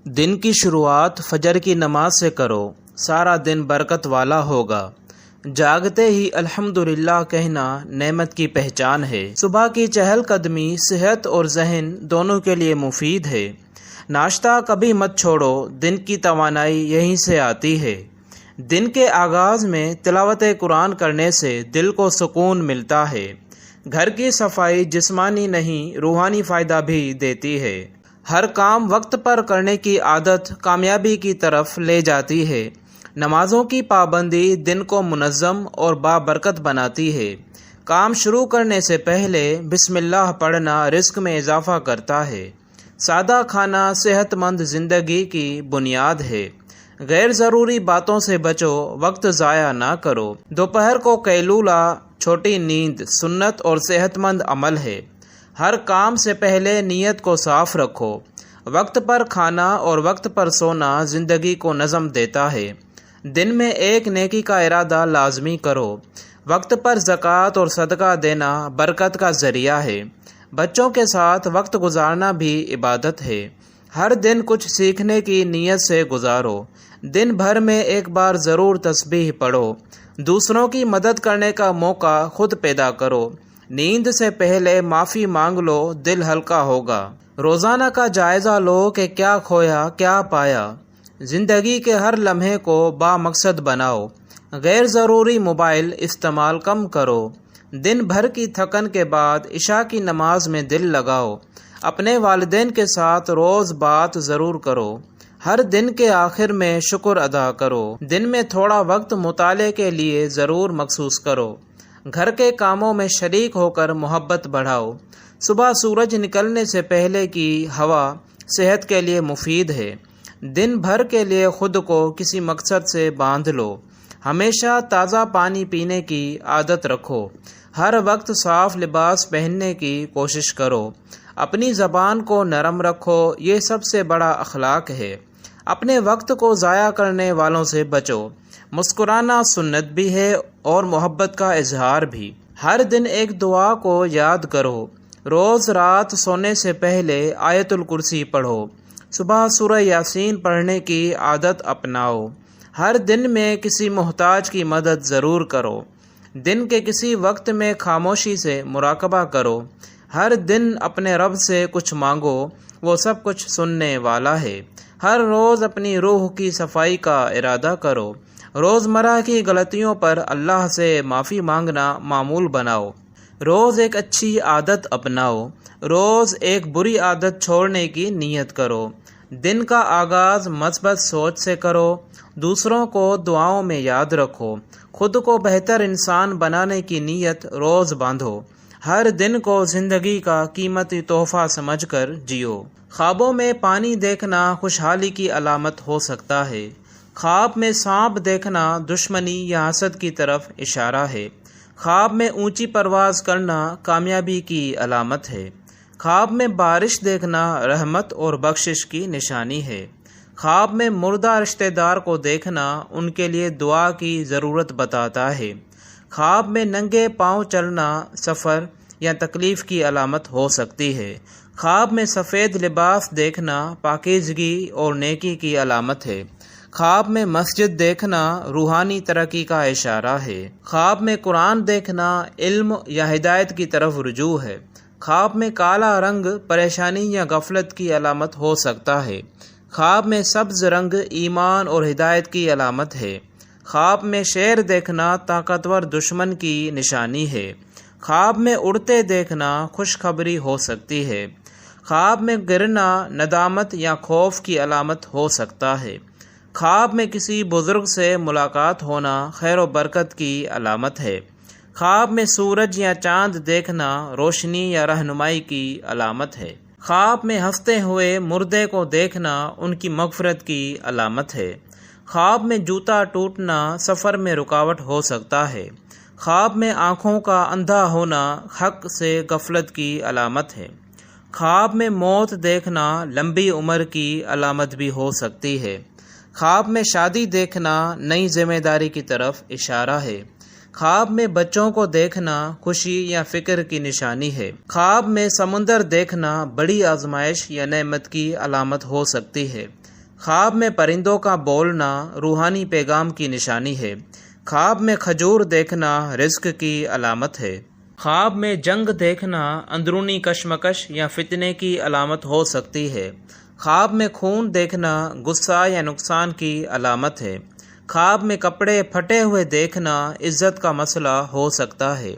دن کی شروعات فجر کی نماز سے کرو، سارا دن برکت والا ہوگا۔ جاگتے ہی الحمدللہ کہنا نعمت کی پہچان ہے۔ صبح کی چہل قدمی صحت اور ذہن دونوں کے لیے مفید ہے۔ ناشتہ کبھی مت چھوڑو، دن کی توانائی یہیں سے آتی ہے۔ دن کے آغاز میں تلاوت قرآن کرنے سے دل کو سکون ملتا ہے۔ گھر کی صفائی جسمانی نہیں روحانی فائدہ بھی دیتی ہے۔ ہر کام وقت پر کرنے کی عادت کامیابی کی طرف لے جاتی ہے۔ نمازوں کی پابندی دن کو منظم اور بابرکت بناتی ہے۔ کام شروع کرنے سے پہلے بسم اللہ پڑھنا رزق میں اضافہ کرتا ہے۔ سادہ کھانا صحت مند زندگی کی بنیاد ہے۔ غیر ضروری باتوں سے بچو، وقت ضائع نہ کرو۔ دوپہر کو قیلولہ، چھوٹی نیند سنت اور صحت مند عمل ہے۔ ہر کام سے پہلے نیت کو صاف رکھو۔ وقت پر کھانا اور وقت پر سونا زندگی کو نظم دیتا ہے۔ دن میں ایک نیکی کا ارادہ لازمی کرو۔ وقت پر زکوٰۃ اور صدقہ دینا برکت کا ذریعہ ہے۔ بچوں کے ساتھ وقت گزارنا بھی عبادت ہے۔ ہر دن کچھ سیکھنے کی نیت سے گزارو۔ دن بھر میں ایک بار ضرور تسبیح پڑھو۔ دوسروں کی مدد کرنے کا موقع خود پیدا کرو۔ نیند سے پہلے معافی مانگ لو، دل ہلکا ہوگا۔ روزانہ کا جائزہ لو کہ کیا کھویا کیا پایا۔ زندگی کے ہر لمحے کو بامقصد بناؤ۔ غیر ضروری موبائل استعمال کم کرو۔ دن بھر کی تھکن کے بعد عشاء کی نماز میں دل لگاؤ۔ اپنے والدین کے ساتھ روز بات ضرور کرو۔ ہر دن کے آخر میں شکر ادا کرو۔ دن میں تھوڑا وقت مطالعے کے لیے ضرور مخصوص کرو۔ گھر کے کاموں میں شریک ہو کر محبت بڑھاؤ۔ صبح سورج نکلنے سے پہلے کی ہوا صحت کے لیے مفید ہے۔ دن بھر کے لیے خود کو کسی مقصد سے باندھ لو۔ ہمیشہ تازہ پانی پینے کی عادت رکھو۔ ہر وقت صاف لباس پہننے کی کوشش کرو۔ اپنی زبان کو نرم رکھو، یہ سب سے بڑا اخلاق ہے۔ اپنے وقت کو ضائع کرنے والوں سے بچو۔ مسکرانا سنت بھی ہے اور محبت کا اظہار بھی۔ ہر دن ایک دعا کو یاد کرو۔ روز رات سونے سے پہلے آیت الکرسی پڑھو۔ صبح سورہ یاسین پڑھنے کی عادت اپناؤ۔ ہر دن میں کسی محتاج کی مدد ضرور کرو۔ دن کے کسی وقت میں خاموشی سے مراقبہ کرو۔ ہر دن اپنے رب سے کچھ مانگو، وہ سب کچھ سننے والا ہے۔ ہر روز اپنی روح کی صفائی کا ارادہ کرو۔ روزمرہ کی غلطیوں پر اللہ سے معافی مانگنا معمول بناؤ۔ روز ایک اچھی عادت اپناؤ۔ روز ایک بری عادت چھوڑنے کی نیت کرو۔ دن کا آغاز مثبت سوچ سے کرو۔ دوسروں کو دعاؤں میں یاد رکھو۔ خود کو بہتر انسان بنانے کی نیت روز باندھو۔ ہر دن کو زندگی کا قیمتی تحفہ سمجھ کر جیو۔ خوابوں میں پانی دیکھنا خوشحالی کی علامت ہو سکتا ہے۔ خواب میں سانپ دیکھنا دشمنی یا حسد کی طرف اشارہ ہے۔ خواب میں اونچی پرواز کرنا کامیابی کی علامت ہے۔ خواب میں بارش دیکھنا رحمت اور بخشش کی نشانی ہے۔ خواب میں مردہ رشتہ دار کو دیکھنا ان کے لیے دعا کی ضرورت بتاتا ہے۔ خواب میں ننگے پاؤں چلنا سفر یا تکلیف کی علامت ہو سکتی ہے۔ خواب میں سفید لباس دیکھنا پاکیزگی اور نیکی کی علامت ہے۔ خواب میں مسجد دیکھنا روحانی ترقی کا اشارہ ہے۔ خواب میں قرآن دیکھنا علم یا ہدایت کی طرف رجوع ہے۔ خواب میں کالا رنگ پریشانی یا غفلت کی علامت ہو سکتا ہے۔ خواب میں سبز رنگ ایمان اور ہدایت کی علامت ہے۔ خواب میں شیر دیکھنا طاقتور دشمن کی نشانی ہے۔ خواب میں اڑتے دیکھنا خوشخبری ہو سکتی ہے۔ خواب میں گرنا ندامت یا خوف کی علامت ہو سکتا ہے۔ خواب میں کسی بزرگ سے ملاقات ہونا خیر و برکت کی علامت ہے۔ خواب میں سورج یا چاند دیکھنا روشنی یا رہنمائی کی علامت ہے۔ خواب میں ہنستے ہوئے مردے کو دیکھنا ان کی مغفرت کی علامت ہے۔ خواب میں جوتا ٹوٹنا سفر میں رکاوٹ ہو سکتا ہے۔ خواب میں آنکھوں کا اندھا ہونا حق سے غفلت کی علامت ہے۔ خواب میں موت دیکھنا لمبی عمر کی علامت بھی ہو سکتی ہے۔ خواب میں شادی دیکھنا نئی ذمہ داری کی طرف اشارہ ہے۔ خواب میں بچوں کو دیکھنا خوشی یا فکر کی نشانی ہے۔ خواب میں سمندر دیکھنا بڑی آزمائش یا نعمت کی علامت ہو سکتی ہے۔ خواب میں پرندوں کا بولنا روحانی پیغام کی نشانی ہے۔ خواب میں کھجور دیکھنا رزق کی علامت ہے۔ خواب میں جنگ دیکھنا اندرونی کشمکش یا فتنے کی علامت ہو سکتی ہے۔ خواب میں خون دیکھنا غصہ یا نقصان کی علامت ہے۔ خواب میں کپڑے پھٹے ہوئے دیکھنا عزت کا مسئلہ ہو سکتا ہے۔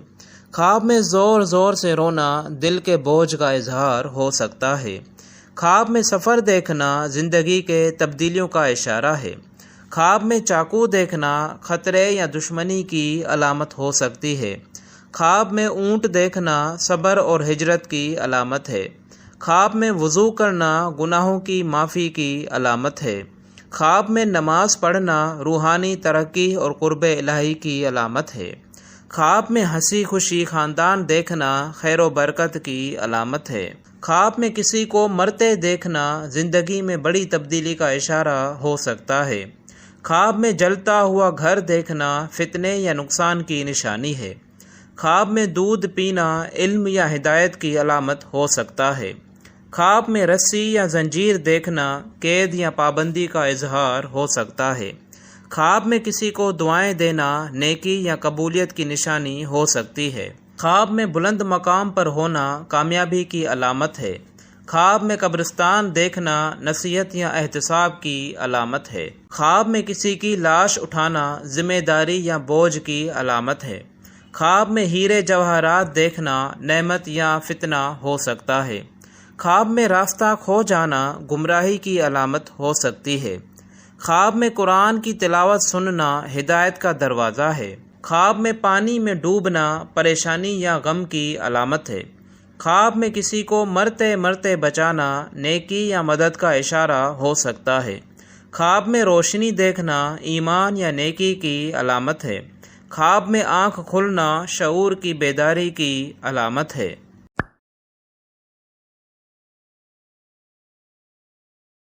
خواب میں زور زور سے رونا دل کے بوجھ کا اظہار ہو سکتا ہے۔ خواب میں سفر دیکھنا زندگی کے تبدیلیوں کا اشارہ ہے۔ خواب میں چاقو دیکھنا خطرے یا دشمنی کی علامت ہو سکتی ہے۔ خواب میں اونٹ دیکھنا صبر اور ہجرت کی علامت ہے۔ خواب میں وضو کرنا گناہوں کی معافی کی علامت ہے۔ خواب میں نماز پڑھنا روحانی ترقی اور قرب الہی کی علامت ہے۔ خواب میں ہنسی خوشی خاندان دیکھنا خیر و برکت کی علامت ہے۔ خواب میں کسی کو مرتے دیکھنا زندگی میں بڑی تبدیلی کا اشارہ ہو سکتا ہے۔ خواب میں جلتا ہوا گھر دیکھنا فتنے یا نقصان کی نشانی ہے۔ خواب میں دودھ پینا علم یا ہدایت کی علامت ہو سکتا ہے۔ خواب میں رسی یا زنجیر دیکھنا قید یا پابندی کا اظہار ہو سکتا ہے۔ خواب میں کسی کو دعائیں دینا نیکی یا قبولیت کی نشانی ہو سکتی ہے۔ خواب میں بلند مقام پر ہونا کامیابی کی علامت ہے۔ خواب میں قبرستان دیکھنا نصیحت یا احتساب کی علامت ہے۔ خواب میں کسی کی لاش اٹھانا ذمہ داری یا بوجھ کی علامت ہے۔ خواب میں ہیرے جواہرات دیکھنا نعمت یا فتنہ ہو سکتا ہے۔ خواب میں راستہ کھو جانا گمراہی کی علامت ہو سکتی ہے۔ خواب میں قرآن کی تلاوت سننا ہدایت کا دروازہ ہے۔ خواب میں پانی میں ڈوبنا پریشانی یا غم کی علامت ہے۔ خواب میں کسی کو مرتے مرتے بچانا نیکی یا مدد کا اشارہ ہو سکتا ہے۔ خواب میں روشنی دیکھنا ایمان یا نیکی کی علامت ہے۔ خواب میں آنکھ کھلنا شعور کی بیداری کی علامت ہے۔